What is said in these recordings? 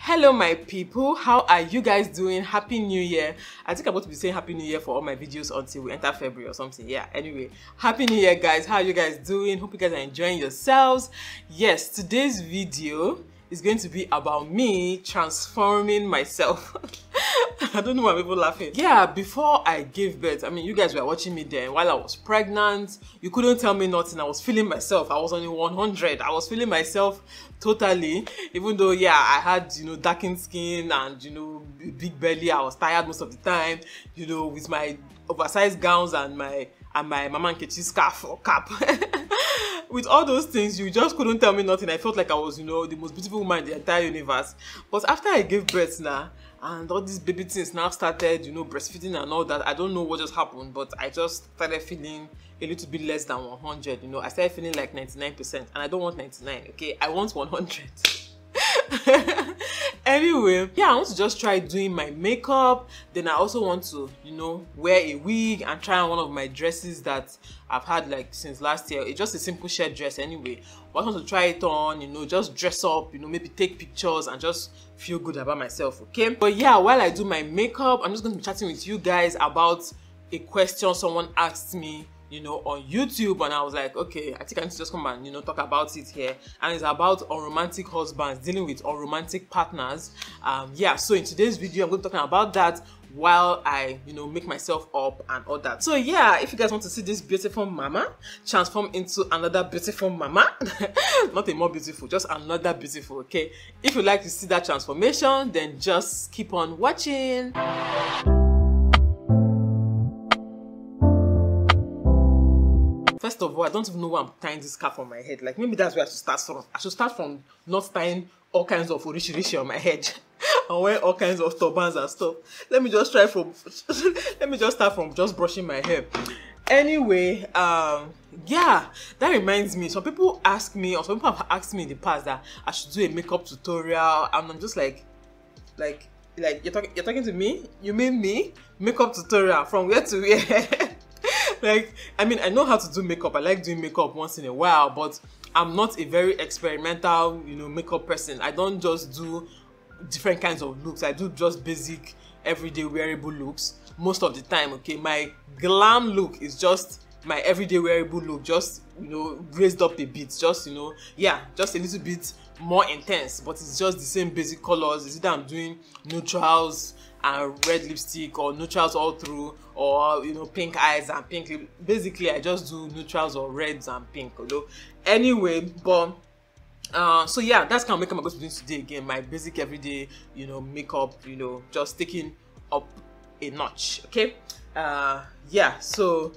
Hello my people, how are you guys doing? Happy New Year. I think I'm going to be saying Happy New Year for all my videos until we enter February or something. Yeah, anyway, Happy New Year guys. How are you guys doing? Hope you guys are enjoying yourselves. Yes, today's video is going to be about me transforming myself. I don't know why people laughing. Yeah, before I gave birth, I mean, you guys were watching me then while I was pregnant. You couldn't tell me nothing. I was feeling myself. I was only 100. I was feeling myself totally. Even though, yeah, I had, darkened skin and, big belly. I was tired most of the time, with my oversized gowns and my Mama Nkechi scarf or cap. With all those things, you just couldn't tell me nothing. I felt like I was, the most beautiful woman in the entire universe. But after I gave birth now, and all these baby things now started, breastfeeding and all that, I don't know what just happened, but I just started feeling a little bit less than 100, I started feeling like 99%, and I don't want 99, okay? I want 100. Anyway, yeah, I want to just try doing my makeup. Then I also want to, wear a wig and try on one of my dresses that I've had like since last year. It's just a simple shirt dress anyway. But I want to try it on, just dress up, maybe take pictures and just feel good about myself, okay? But yeah, while I do my makeup, I'm just going to be chatting with you guys about a question someone asked me, on YouTube, and I was like, okay, I think I need to just come and talk about it here. And it's about unromantic husbands dealing with unromantic partners. Yeah, so in today's video I'm going to be talking about that while I make myself up and all that. So yeah, if you guys want to see this beautiful mama transform into another beautiful mama, not a more beautiful, just another beautiful, okay? If you like to see that transformation, then just keep on watching. First of all, I don't even know why I'm tying this scarf on my head. Like, maybe that's where I should start from. I should start from not tying all kinds of orishi on my head and wear all kinds of turbans and stuff. Let me just start from just brushing my hair. Anyway, yeah, that reminds me. Some people ask me, or some people have asked me in the past that I should do a makeup tutorial, and I'm just like you're talking to me? You mean me? Makeup tutorial from where to where? Like, I mean, I know how to do makeup. I like doing makeup once in a while, but I'm not a very experimental, makeup person. I don't just do different kinds of looks. I do just basic, everyday wearable looks most of the time, okay? My glam look is just my everyday wearable look, just, raised up a bit, just, yeah, just a little bit more intense, but it's just the same basic colors. It's either I'm doing neutrals and red lipstick, or neutrals all through, or pink eyes and pink lip. Basically I just do neutrals or reds and pink, anyway. But so yeah, that's kind of makeup I'm going to be doing today. Again, my basic everyday makeup, just taking up a notch, okay? Yeah, so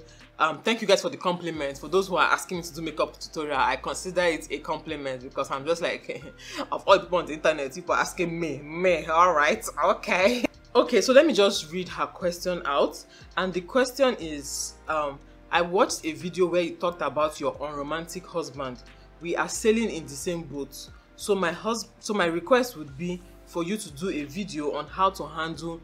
thank you guys for the compliments. For those who are asking me to do makeup tutorial, I consider it a compliment, because I'm just like, of all the people on the internet, people are asking me, all right, okay. Okay, so let me just read her question out. And the question is, I watched a video where you talked about your unromantic husband. We are sailing in the same boat. So my request would be for you to do a video on how to handle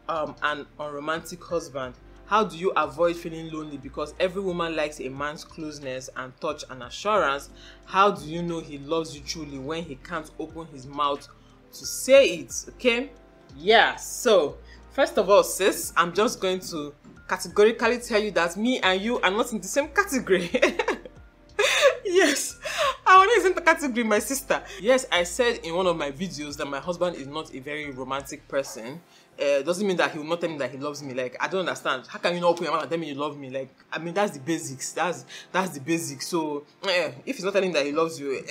an unromantic husband. How do you avoid feeling lonely? Because every woman likes a man's closeness and touch and assurance. How do you know he loves you truly when he can't open his mouth to say it? Okay? Yeah, so first of all, sis, I'm just going to categorically tell you that me and you are not in the same category. Yes, I is in the category, my sister. Yes, I said in one of my videos that my husband is not a very romantic person. Doesn't mean that he will not tell me that he loves me. Like, I don't understand. How can you not open your mouth and tell me you love me? Like, I mean, that's the basics. That's the basics. So if he's not telling that he loves you,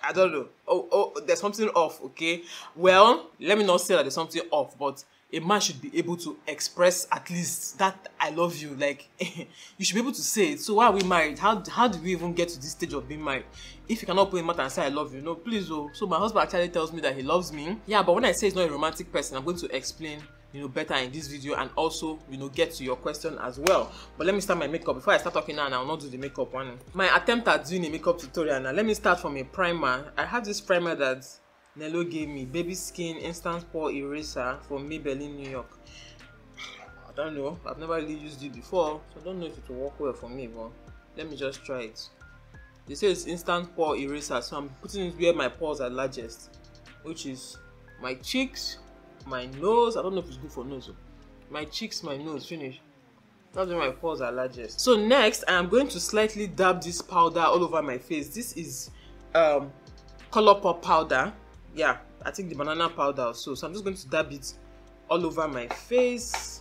I don't know. Oh, there's something off, okay? Well, let me not say that there's something off, but a man should be able to express at least that I love you. Like, you should be able to say it. So why are we married? How do we even get to this stage of being married if you cannot open your mouth and say I love you? No, please. Oh, so my husband actually tells me that he loves me. Yeah, but when I say he's not a romantic person, I'm going to explain better in this video, and also get to your question as well. But let me start my makeup. Before I start talking now, and I'll not do the makeup one. My attempt at doing a makeup tutorial now. Let me start from a primer. I have this primer that Nello gave me, Baby Skin Instant Pore Eraser from Maybelline, New York. I don't know, I've never really used it before, so I don't know if it will work well for me, but let me just try it. They say it's instant pore eraser, so I'm putting it where my pores are largest, which is my cheeks, my nose. I don't know if it's good for nose. My cheeks, my nose, finish. That's when my pores are largest. So next, I am going to slightly dab this powder all over my face. This is Colourpop Powder. Yeah, I think the banana powder also. So I'm just going to dab it all over my face.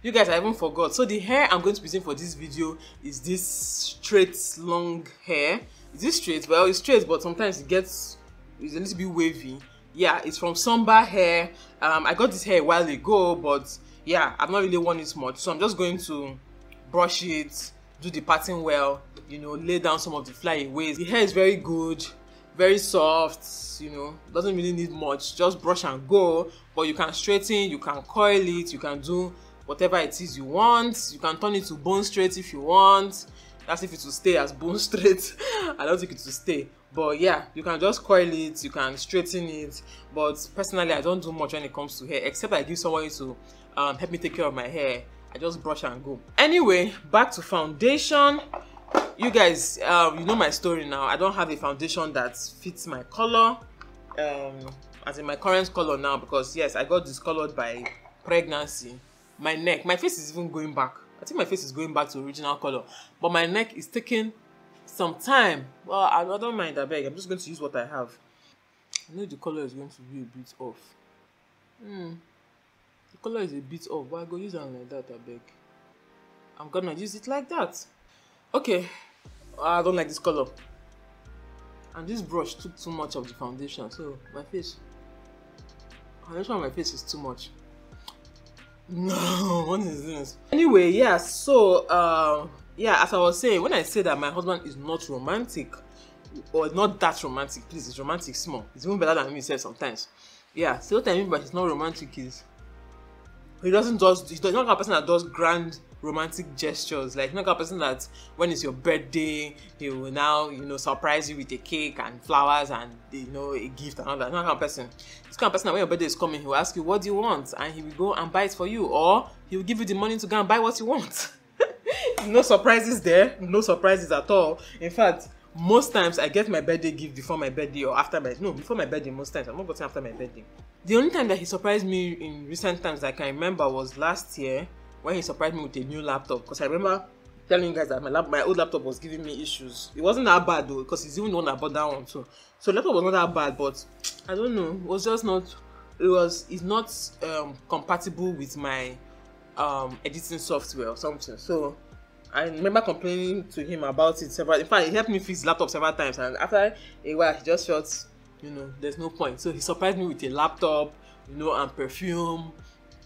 You guys, I even forgot. So the hair I'm going to be using for this video is this straight long hair. Is this straight? Well, it's straight, but sometimes it's a little bit wavy. Yeah, it's from Sunber Hair. I got this hair a while ago, but yeah, I've not really worn it much. So I'm just going to brush it, do the parting well, you know, lay down some of the flyaways. The hair is very good, very soft, you know, doesn't really need much. Just brush and go. But you can straighten, you can coil it, you can do whatever it is you want. You can turn it to bone straight if you want. That's if it will stay as bone straight. I don't think it will stay, but yeah, you can just coil it, you can straighten it. But personally, I don't do much when it comes to hair, except I give someone to help me take care of my hair. I just brush and go. Anyway, back to foundation. You guys, you know my story now. I don't have a foundation that fits my color, as in my current color now, because yes, I got discolored by pregnancy. My neck, my face is even going back. I think my face is going back to original color, but my neck is taking some time. Well, I don't mind, I beg. I'm just going to use what I have. I know the color is going to be a bit off. The color is a bit off, but I go use it like that, I beg. I'm gonna use it like that. Okay, I don't like this color. And this brush took too much of the foundation, so my foundation on my face is too much. No, what is this? Anyway, yeah, so yeah, as I was saying, when I say that my husband is not romantic, or not that romantic, please, it's romantic small. It's even better than me said sometimes. Yeah, so what I mean by he's not romantic is he's not the kind of person that does grand romantic gestures. Like, he's not the kind of person that when it's your birthday, he will now, you know, surprise you with a cake and flowers and, you know, a gift and all that. He's not the kind of person. He's the kind of person that when your birthday is coming, he will ask you, what do you want? And he will go and buy it for you, or he will give you the money to go and buy what you want. No surprises there, no surprises at all. In fact, most times I get my birthday gift before my birthday or after my, no, before my birthday most times. I'm not getting after my birthday. The only time that he surprised me in recent times that I can remember was last year when he surprised me with a new laptop. Because I remember telling you guys that my old laptop was giving me issues. It wasn't that bad though, because he's even the one that bought that one too. So the laptop was not that bad, but I don't know, it was just not, it's not compatible with my editing software or something. So I remember complaining to him about it several. In fact, he helped me fix the laptop several times, and after a while, he just felt, you know, there's no point. So he surprised me with a laptop, you know, and perfume.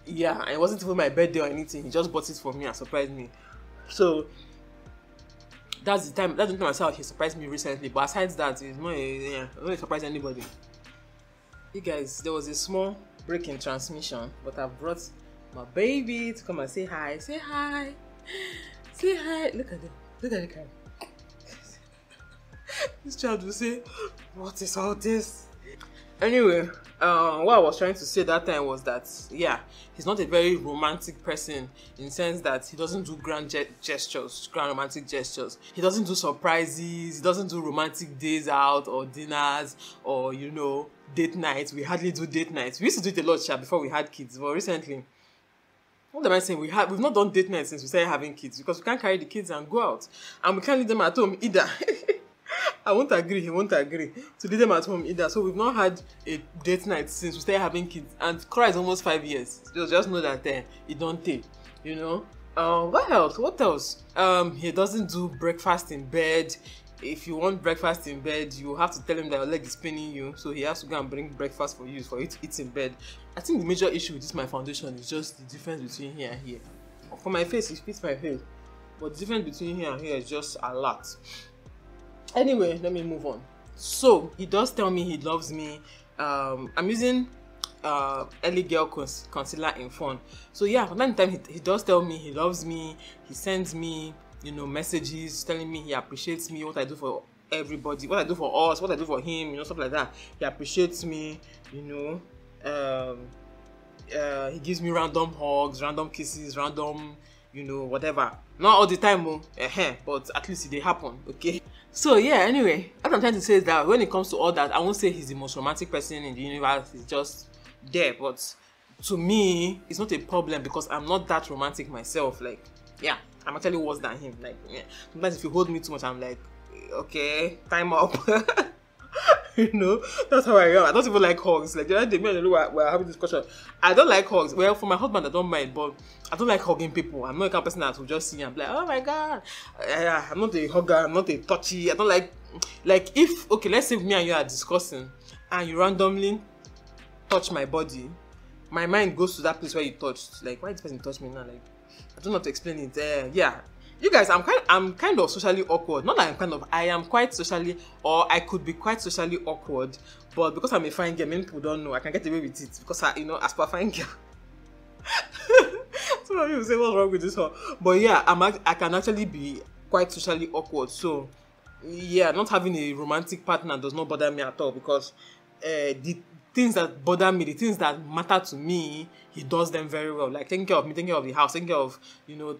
Yeah, and it wasn't even my birthday or anything. He just bought it for me and surprised me. So that's the time I saw he surprised me recently. But aside that, it's not I don't surprise anybody. You guys, there was a small break in transmission, but I brought my baby to come and say hi. Say hi. Say hi. Look at them. Look at the camera. This child will say, what is all this? Anyway, what I was trying to say that time was that, yeah, he's not a very romantic person in the sense that he doesn't do grand romantic gestures. He doesn't do surprises. He doesn't do romantic days out or dinners or, you know, date nights. We hardly do date nights. We used to do it a lot before we had kids, but recently, what am I saying? We've not done date nights since we started having kids because we can't carry the kids and go out, and we can't leave them at home either. I won't agree, he won't agree to leave them at home either. So we've not had a date night since we started having kids, and KORA is almost 5 years. Just know that it don't take, you know. What else? He doesn't do breakfast in bed. If you want breakfast in bed, you have to tell him that your leg is paining you, so he has to go and bring breakfast for you to eat in bed. I think the major issue with my foundation is just the difference between here and here. For my face, it fits my face, but the difference between here and here is just a lot. Anyway, let me move on. So he does tell me he loves me. I'm using early girl concealer in Fun. So yeah, from time to time he does tell me he loves me. He sends me, you know, messages telling me he appreciates me, what I do for everybody, what I do for us, what I do for him, you know, stuff like that. He appreciates me, you know. He gives me random hugs, random kisses, random, you know, whatever. Not all the time, but at least they happen, okay? So yeah, anyway, what I'm trying to say is that when it comes to all that, I won't say he's the most romantic person in the universe. He's just there. But to me, it's not a problem because I'm not that romantic myself. Like, yeah, I'm actually worse than him. Like, yeah. Sometimes if you hold me too much, I'm like, okay, time up. You know, that's how I am. I don't even like hugs. Like the other day, me and Lulu were having this discussion. I don't like hugs. Well, for my husband, I don't mind, but I don't like hugging people. I'm not a kind of person that will just see and be like, oh my god. I'm not a hugger. I'm not a touchy. I don't like if, okay, let's say me and you are discussing and you randomly touch my body, my mind goes to that place where you touched. Like, why this person touch me now? Like, I don't know how to explain it. Yeah. You guys, I'm kind of socially awkward. Not that I am quite socially, or I could be quite socially awkward, but because I'm a fine girl, many people don't know, I can get away with it because I, as per fine girl. Some of you say, what's wrong with this one? But yeah, I can actually be quite socially awkward. So yeah, not having a romantic partner does not bother me at all because the things that bother me, the things that matter to me, he does them very well. Like taking care of me, taking care of the house, taking care of,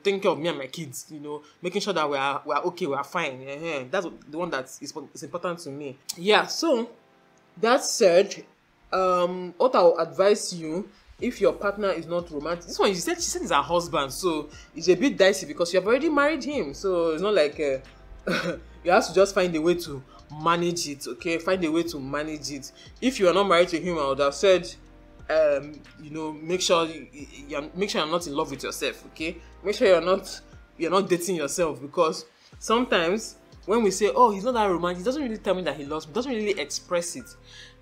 taking care of me and my kids, making sure that we're okay, we're fine. That's the one that is important to me. Yeah, so that said, what I'll advise you, if your partner is not romantic, this one she said is her husband, so it's a bit dicey because you have already married him. So it's not like you have to just find a way to manage it, okay? Find a way to manage it. If you are not married to him, I would have said, make sure you're not in love with yourself, okay? Make sure you're not dating yourself, because sometimes when we say, oh, he's not that romantic, he doesn't really tell me that he loves me, doesn't really express it.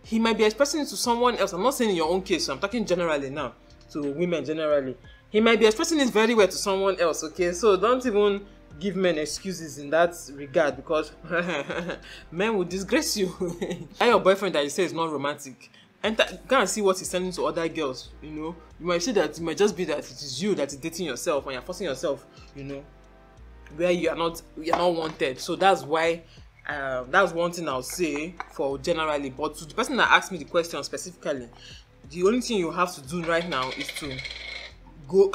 He might be expressing it to someone else. I'm not saying in your own case, so I'm talking generally now, to women generally. He might be expressing it very well to someone else, okay? So don't even give men excuses in that regard, because men will disgrace you. And your boyfriend that you say is not romantic, and go and see what he's sending to other girls. You might see that it might just be that it is you that is dating yourself and you're forcing yourself, where you're not wanted. So that's why that's one thing I'll say for generally. But to the person that asked me the question specifically, the only thing you have to do right now is to go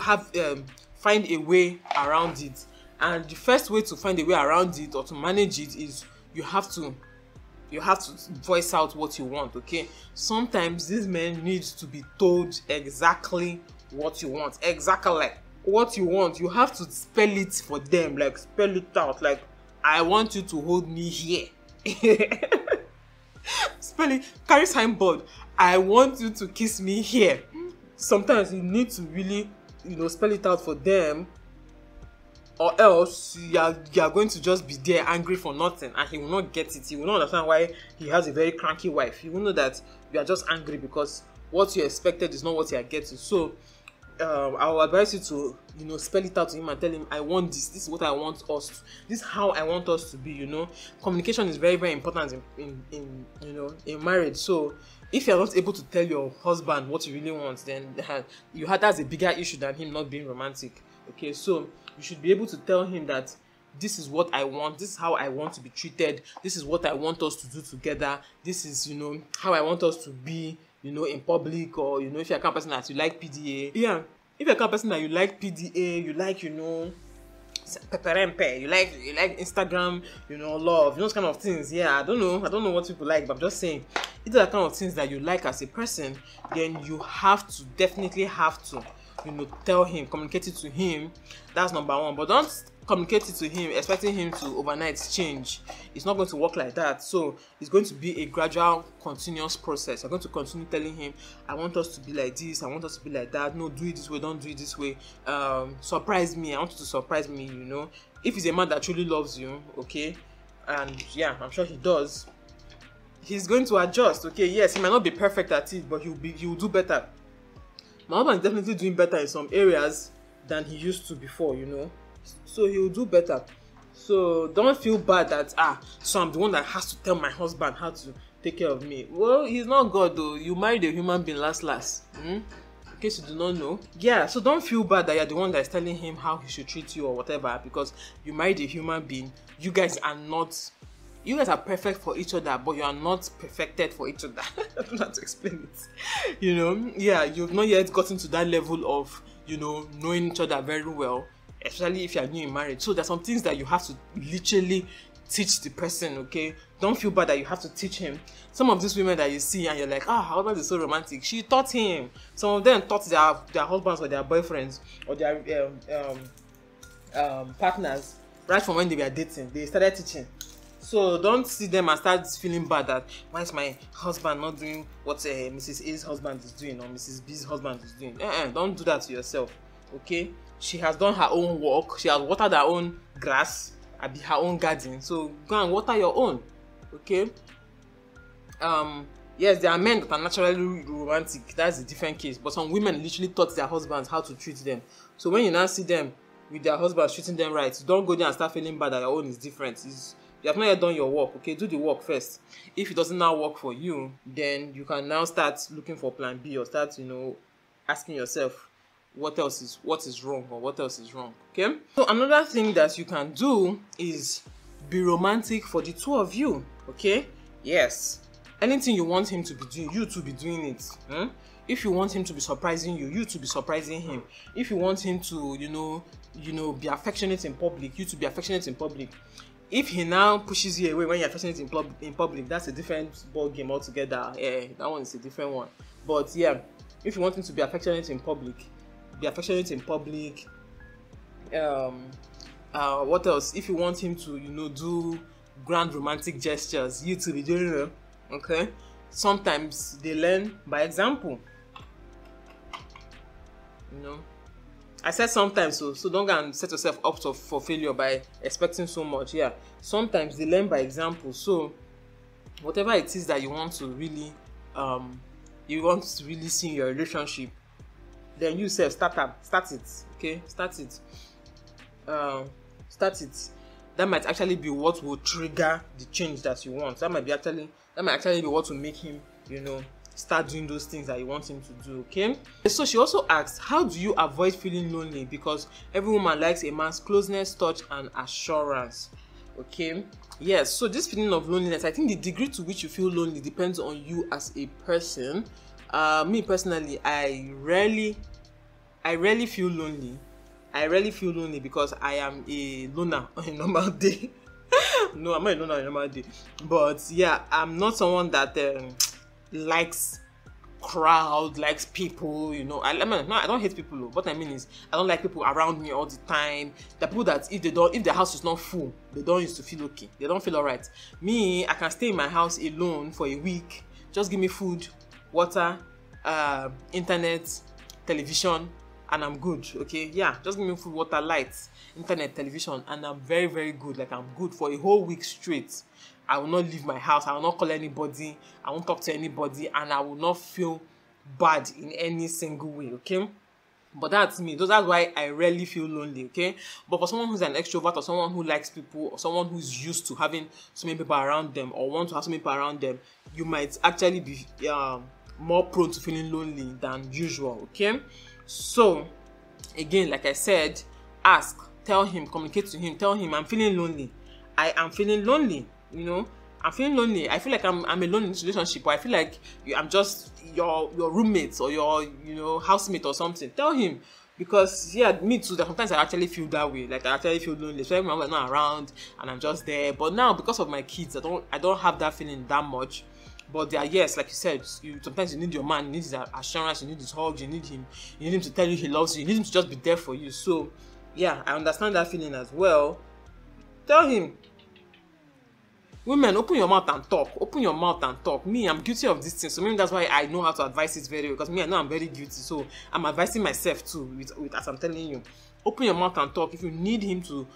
find a way around it. And the first way to find a way around it or to manage it is you have to voice out what you want, okay? Sometimes these men need to be told exactly what you want. Exactly like what you want. You have to spell it for them, like spell it out. Like, I want you to hold me here. Spell it, carry signboard. I want you to kiss me here. Sometimes you need to really, spell it out for them, or else you are going to just be there angry for nothing, and he will not get it. He will not understand why he has a very cranky wife. He will know that you are just angry because what you expected is not what you are getting. So I will advise you to spell it out to him and tell him, I want this. This is what I want us to, this is how I want us to be. Communication is very, very important in marriage. So if you're not able to tell your husband what you really want, then that's a bigger issue than him not being romantic. Okay, so you should be able to tell him that this is what I want, this is how I want to be treated, this is what I want us to do together, this is, how I want us to be, in public, or, if you're a kind of person that you like PDA. Yeah, if you're a kind of person that you like PDA, you like, pepper, you like Instagram, love, those kind of things. Yeah, I don't know what people like, but I'm just saying, if those are kind of things that you like as a person, then you definitely have to, tell him, communicate it to him. That's number one. But don't communicate it to him expecting him to overnight change. It's not going to work like that. So it's going to be a gradual, continuous process. You're going to continue telling him, I want us to be like this, I want us to be like that. No, do it this way, don't do it this way. Surprise me, I want you to surprise me. If he's a man that truly loves you, okay, and yeah, I'm sure he does, he's going to adjust. Okay, yes, he might not be perfect at it, but he'll do better. My husband is definitely doing better in some areas than he used to before, so he'll do better. So don't feel bad that so I'm the one that has to tell my husband how to take care of me. Well, he's not God though. You married a human being last. In case you do not know. Yeah, so don't feel bad that you're the one that is telling him how he should treat you or whatever, because you married a human being. You guys are perfect for each other, but you are not perfected for each other. I don't know how to explain it. Yeah, you've not yet gotten to that level of, knowing each other very well, especially if you are new in marriage. So there's some things that you have to literally teach the person, okay? Don't feel bad that you have to teach him. Some of these women that you see and you're like, ah, her husband is so romantic. She taught him. Some of them taught their husbands or their boyfriends or their partners right from when they were dating. They started teaching. So don't see them and start feeling bad that why is my husband not doing what Mrs. A's husband is doing or Mrs. B's husband is doing. Don't do that to yourself, okay? She has done her own work. She has watered her own grass, her own garden. So go and water your own, okay? Yes, there are men that are naturally romantic. That's a different case. But some women literally taught their husbands how to treat them. So when you now see them with their husbands treating them right, don't go there and start feeling bad that your own is different. You have not yet done your work, okay? Do the work first. If it doesn't now work for you, then you can now start looking for plan B or start, asking yourself what is wrong or what else is wrong, okay? So another thing that you can do is be romantic for the two of you, okay? Yes. Anything you want him to be doing, you to be doing it. If you want him to be surprising you, you to be surprising him. If you want him to, be affectionate in public, you to be affectionate in public. If he now pushes you away when you're affectionate in public, that's a different ball game altogether. That one is a different one. But yeah, if you want him to be affectionate in public, be affectionate in public. What else? If you want him to, do grand romantic gestures, you to be doing them. Okay. Sometimes they learn by example. I said sometimes, so don't go and set yourself up for failure by expecting so much. Yeah, sometimes they learn by example. So whatever it is that you want to really see in your relationship, then you start it. Okay, start it. That might actually be what will trigger the change that you want. That might actually be what will make him, start doing those things that you want him to do, okay? So she also asked, how do you avoid feeling lonely? Because every woman likes a man's closeness, touch, and assurance, okay? Yes, so this feeling of loneliness, I think the degree to which you feel lonely depends on you as a person. Me personally, I rarely feel lonely. I rarely feel lonely because I am a loner on a normal day. No, I'm not a loner on a normal day. But yeah, I'm not someone that likes crowd, likes people, I don't hate people. What I mean is, I don't like people around me all the time. The people that if the house is not full, they don't used to feel okay. They don't feel alright. Me, I can stay in my house alone for a week. Just give me food, water, internet, television, and I'm good, okay? Yeah, just give me food, water, lights, internet, television, and I'm very, very good. Like, I'm good for a whole week straight. I will not leave my house. I will not call anybody. I won't talk to anybody, and I will not feel bad in any single way, okay? But that's me. That's why I rarely feel lonely, okay? But for someone who's an extrovert or someone who likes people or someone who's used to having so many people around them or want to have so many people around them, you might actually be more prone to feeling lonely than usual, okay? So, again, like I said, ask, tell him, communicate to him, tell him, I'm feeling lonely. I am feeling lonely, I'm feeling lonely. I feel like I'm alone in this relationship, or I feel like I'm just your roommate or your housemate or something. Tell him, because yeah, me too. That sometimes I actually feel that way. Like I actually feel lonely, especially when I'm not around and I'm just there. But now, because of my kids, I don't have that feeling that much. But there, yes, like you said, sometimes you need your man, you need his assurance, you need his hug, you need him to tell you he loves you, you need him to just be there for you. So yeah, I understand that feeling as well. Tell him. Women, open your mouth and talk. Open your mouth and talk. Me, I'm guilty of this thing. So maybe that's why I know how to advise it very well. Because me, I know I'm very guilty. So I'm advising myself too, with as I'm telling you. Open your mouth and talk. If you need him to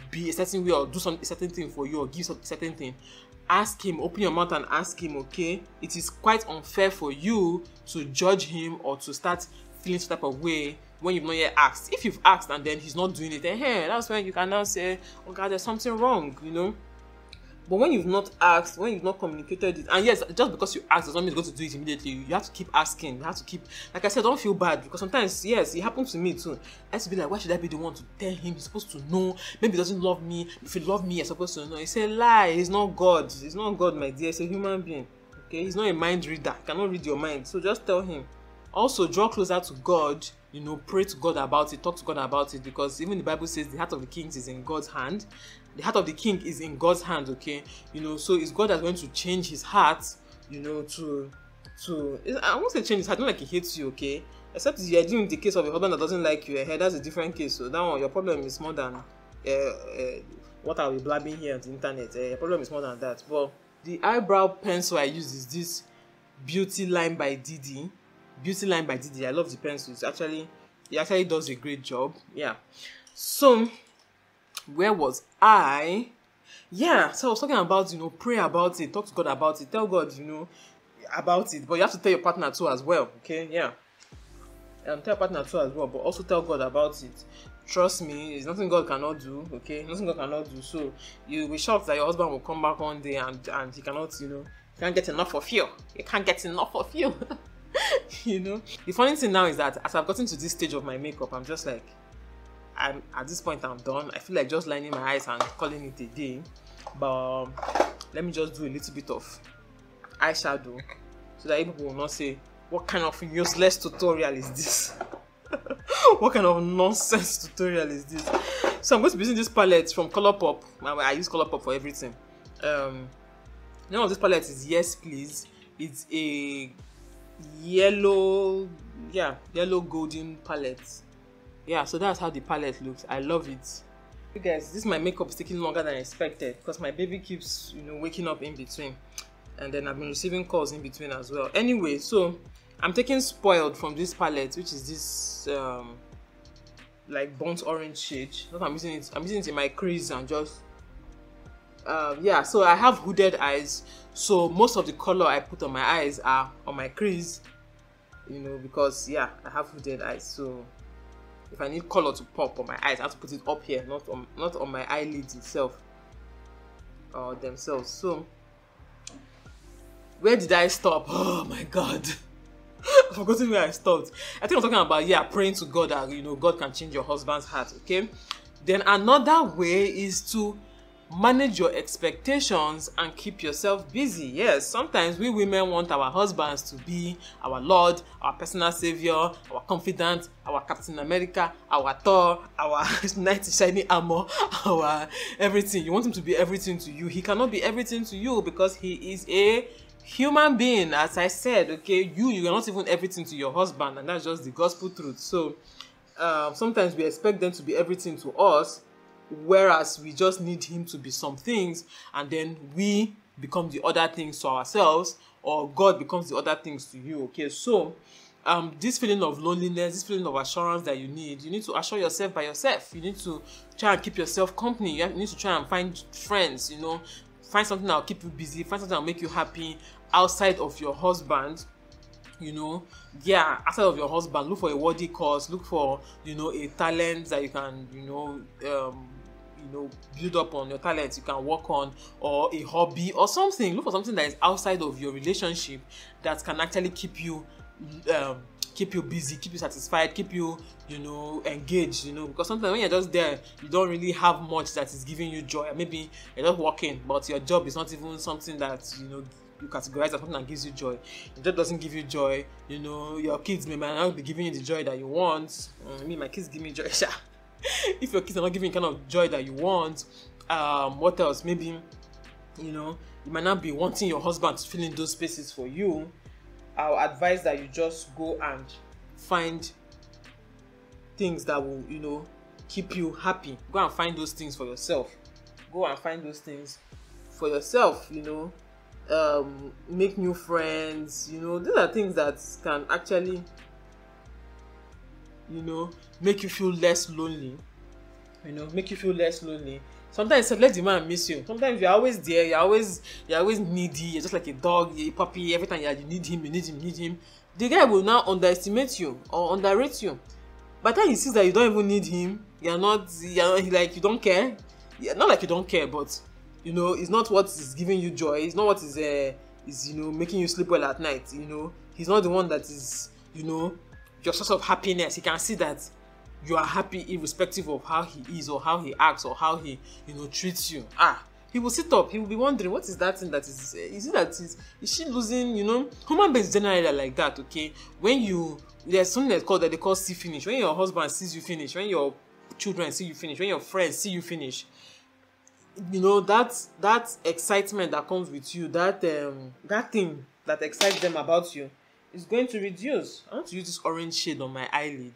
be a certain way or do a certain thing for you or give a certain thing, ask him. Open your mouth and ask him, okay? It is quite unfair for you to judge him or to start feeling some type of way when you've not yet asked. If you've asked and then he's not doing it, then hey, that's when you can now say, oh God, there's something wrong, But when you've not asked, when you've not communicated it, and yes, just because you ask does not mean he's going to do it immediately. You have to keep asking. You have to keep, like I said, don't feel bad, because sometimes, yes, it happens to me too. I have to be like, why should I be the one to tell him? He's supposed to know. Maybe he doesn't love me. If he loves me, you're supposed to know. It's a lie. He's not God. He's not God, my dear. He's a human being. Okay? He's not a mind reader. He cannot read your mind. So just tell him. Also, draw closer to God. Pray to God about it. Talk to God about it, because even the Bible says the heart of the kings is in God's hand. the heart of the king is in God's hands, okay? You know, so it's God that's going to change his heart, you know, I won't say change his heart, not like he hates you, okay? Except you're dealing with the case of a husband that doesn't like you, that's a different case. So that one, your problem is more than what I'll be blabbing here on the internet. Your problem is more than that. But the eyebrow pencil I use is this Beauty Line by Didi. Beauty Line by Didi. I love the pencil. It actually does a great job. Yeah. So where was I? Yeah. So I was talking about, you know, pray about it, talk to God about it, tell God, you know, about it. But you have to tell your partner too as well. Okay. Yeah. Tell your partner too as well, but also tell God about it. Trust me, it's nothing God cannot do, okay? Nothing God cannot do. So you'll be shocked that your husband will come back one day and he cannot, you know, he can't get enough of you. He can't get enough of you. You know? The funny thing now is that as I've gotten to this stage of my makeup, I'm just like, at this point I'm done. I feel like just lining my eyes and calling it a day. But let me just do a little bit of eyeshadow so that people will not say, what kind of useless tutorial is this? What kind of nonsense tutorial is this? So I'm going to be using this palette from Colourpop. I use Colourpop for everything. The name of this palette is Yes Please. It's a yellow golden palette. Yeah, so that's how the palette looks. I love it. You guys, this my makeup is taking longer than I expected because my baby keeps, you know, waking up in between, and then I've been receiving calls in between as well. Anyway, so I'm taking Spoiled from this palette, which is this like burnt orange shade. I'm using it in my crease and just yeah. So I have hooded eyes, so most of the color I put on my eyes are on my crease, you know, because yeah, I have hooded eyes. So if I need color to pop on my eyes, I have to put it up here, not on my eyelids itself or themselves. So where did I stop? Oh my God. I've forgotten where I stopped. I think I'm talking about, yeah, praying to God that, you know, God can change your husband's heart, okay? Then another way is to manage your expectations and keep yourself busy. Yes, sometimes we women want our husbands to be our Lord, our personal savior, our confidant, our Captain America, our Thor, our knight in shining armor, our everything. You want him to be everything to you. He cannot be everything to you because he is a human being, as I said, okay? You are not even everything to your husband, and that's just the gospel truth. So sometimes we expect them to be everything to us, whereas we just need him to be some things, and then we become the other things to ourselves, or God becomes the other things to you, okay? So this feeling of loneliness, this feeling of assurance that you need to assure yourself by yourself. You need to try and keep yourself company. You need to try and find friends, you know, find something that will keep you busy, find something that will make you happy outside of your husband, you know. Yeah, outside of your husband, look for a worthy cause, look for, you know, a talent that you can, you know, build up on your talents you can work on, or a hobby or something. Look for something that is outside of your relationship that can actually keep you busy, keep you satisfied, keep you, you know, engaged, you know, because sometimes when you're just there, you don't really have much that is giving you joy. Maybe you're just working, but your job is not even something that, you know, you categorize as something that gives you joy. Your job doesn't give you joy, you know. Your kids may not be giving you the joy that you want. My kids give me joy. If your kids are not giving you kind of joy that you want, what else? Maybe, you know, you might not be wanting your husband to fill in those spaces for you. I'll advise that you just go and find things that will, you know, keep you happy. Go and find those things for yourself. Go and find those things for yourself, you know. Make new friends, you know. These are things that can actually, you know, make you feel less lonely. You know, make you feel less lonely. Sometimes let the man miss you. Sometimes you're always there, you're always needy, you're just like a dog, a puppy. Every time you need him. The guy will now underestimate you or underrate you. By the time he sees that you don't even need him, you're like you don't care. Yeah, not like you don't care, but you know, it's not what is giving you joy. It's not what is you know, making you sleep well at night. You know, he's not the one that is, you know, your source of happiness. He can see that you are happy irrespective of how he is or how he acts or how he, you know, treats you. He will sit up. He will be wondering, what is that thing that is it that is she losing? You know, human beings generally are like that. Okay, when there's something that they call see finish. When your husband sees you finish, when your children see you finish, when your friends see you finish, you know, that excitement that comes with you, that thing that excites them about you is going to reduce. I want to use this orange shade on my eyelid.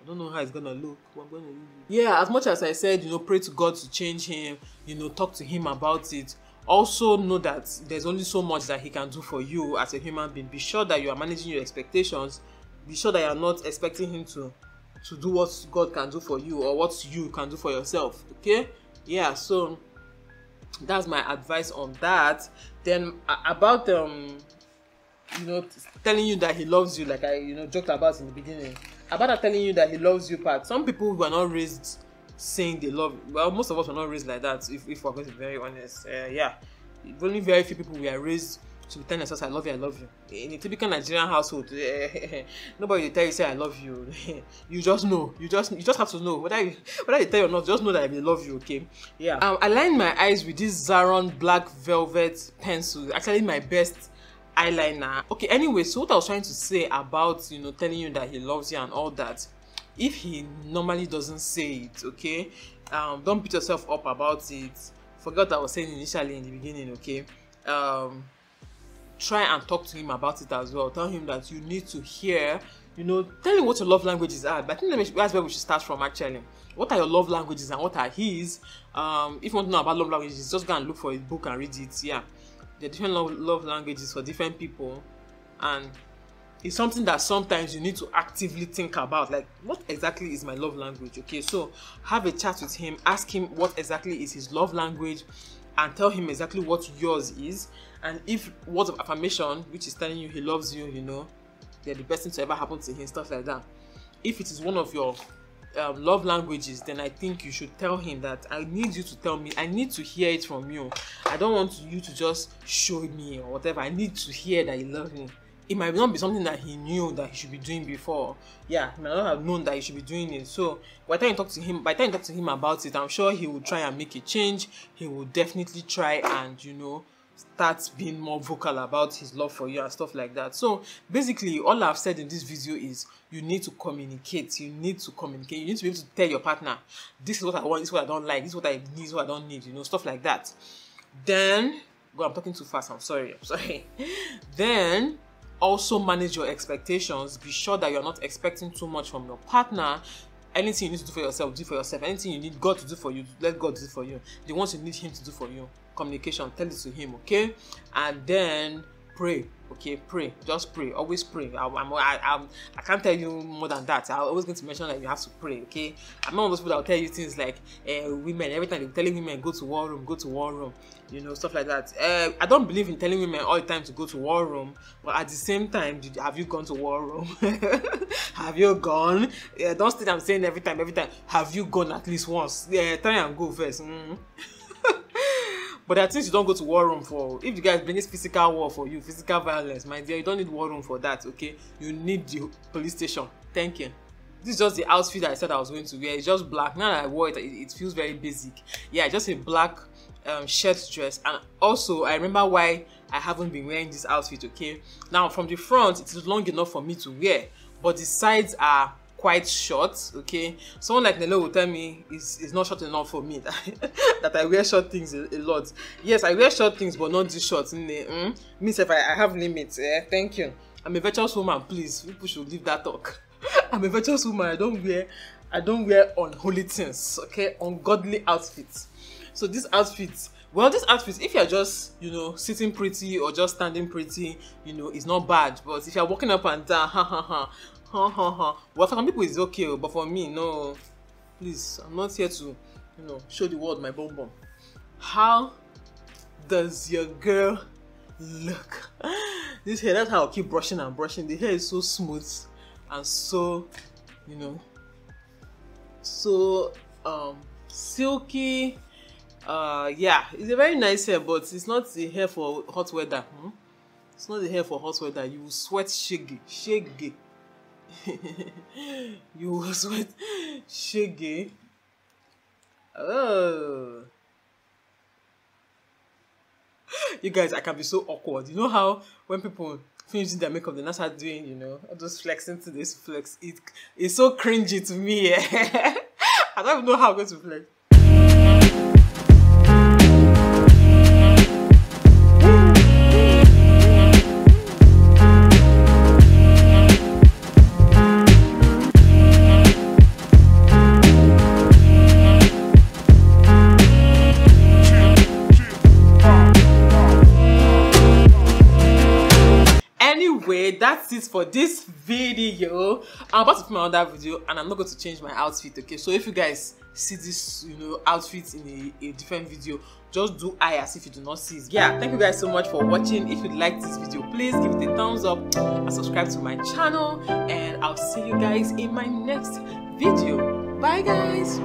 I don't know how it's gonna look, but I'm gonna use it. Yeah, as much as I said, you know, pray to God to change him, you know, talk to him about it. Also know that there's only so much that he can do for you as a human being. Be sure that you are managing your expectations. Be sure that you are not expecting him to do what God can do for you or what you can do for yourself. Okay? Yeah, so that's my advice on that. Then about you know, telling you that he loves you, like I, you know, joked about in the beginning. About that telling you that he loves you part. Some people were not raised saying they love, well, most of us were not raised like that, if we're going to be very honest. Yeah, only very few people were raised to tell themselves I love you, I love you. In a typical Nigerian household, nobody will tell you say I love you. You just know. You just have to know whether they tell you or not. Just know that I love you. Okay. Yeah. I lined my eyes with this Zaron black velvet pencil. Actually, my best eyeliner. Okay. Anyway, so what I was trying to say about, you know, telling you that he loves you and all that. If he normally doesn't say it, okay, don't beat yourself up about it. Forget what I was saying initially in the beginning. Okay. Try and talk to him about it as well. Tell him that you need to hear, you know, tell him what your love languages are. But I think that's where we should start from actually. What are your love languages and what are his? If you want to know about love languages, just go and look for a book and read it. Yeah, there are different love languages for different people, and it's something that sometimes you need to actively think about, like what exactly is my love language. Okay, so have a chat with him, ask him what exactly is his love language, and tell him exactly what yours is. And if words of affirmation, which is telling you he loves you, you know, they're the best thing to ever happen to him, stuff like that. If it is one of your love languages, then I think you should tell him that I need you to tell me. I need to hear it from you. I don't want you to just show me or whatever. I need to hear that you love me. It might not be something that he knew that he should be doing before. Yeah, he might not have known that he should be doing it. So by the time you talk to him about it, I'm sure he will try and make a change. He will definitely try and, you know, start being more vocal about his love for you and stuff like that. So basically, all I've said in this video is you need to communicate. You need to communicate. You need to be able to tell your partner, this is what I want, this is what I don't like, this is what I need, this is what I don't need, you know, stuff like that. Then, I'm talking too fast, I'm sorry. Then, also manage your expectations. Be sure that you're not expecting too much from your partner. Anything you need to do for yourself, do for yourself. Anything you need God to do for you, let God do it for you. The ones you need him to do for you, communication, tell it to him, okay? And then pray, okay? Pray, just pray, always pray. I can't tell you more than that. I'm always going to mention that you have to pray, okay? I'm not one of those people that will tell you things like women, every time they're telling women go to war room, you know, stuff like that. I don't believe in telling women all the time to go to war room, but at the same time, have you gone to war room? Have you gone? Don't stay there saying every time, have you gone at least once? Yeah, try and go first. But there are things you don't go to war room for. If you guys bring this physical war for you, physical violence, my dear, you don't need war room for that, okay? You need the police station. Thank you. This is just the outfit that I said I was going to wear. It's just black. Now that I wore it, it feels very basic. Yeah, just a black shirt dress. And also, I remember why I haven't been wearing this outfit, okay? Now, from the front, it is long enough for me to wear, but the sides are quite short, okay? Someone like Nelo will tell me it's not short enough for me that I wear short things a lot. Yes, I wear short things, but not this short. Means if I have limits. Thank you. I'm a virtuous woman, please. People should leave that talk. I'm a virtuous woman. I don't wear unholy things, okay? Ungodly outfits. So this outfit, if you're just, you know, sitting pretty or just standing pretty, you know, it's not bad. But if you're walking up and down, well, for some people it's okay, but for me, no. Please, I'm not here to, you know, show the world my bum bum. How does your girl look? This hair, that's how I'll keep brushing and brushing. The hair is so smooth and so, you know, so silky. Yeah, it's a very nice hair, but it's not the hair for hot weather. It's not the hair for hot weather. You will sweat shaggy. You will sweat shaggy. Oh, you guys, I can be so awkward. You know how when people finish their makeup, they not start doing, you know, all those flexing to this flex. It's so cringy to me. I don't even know how I'm going to flex. that's it for this video. I'm about to film another video and I'm not going to change my outfit, okay? So if you guys see this, you know, outfit in a different video, just do eye as if you do not see it. Yeah, thank you guys so much for watching. If you like this video, please give it a thumbs up and subscribe to my channel, and I'll see you guys in my next video. Bye guys.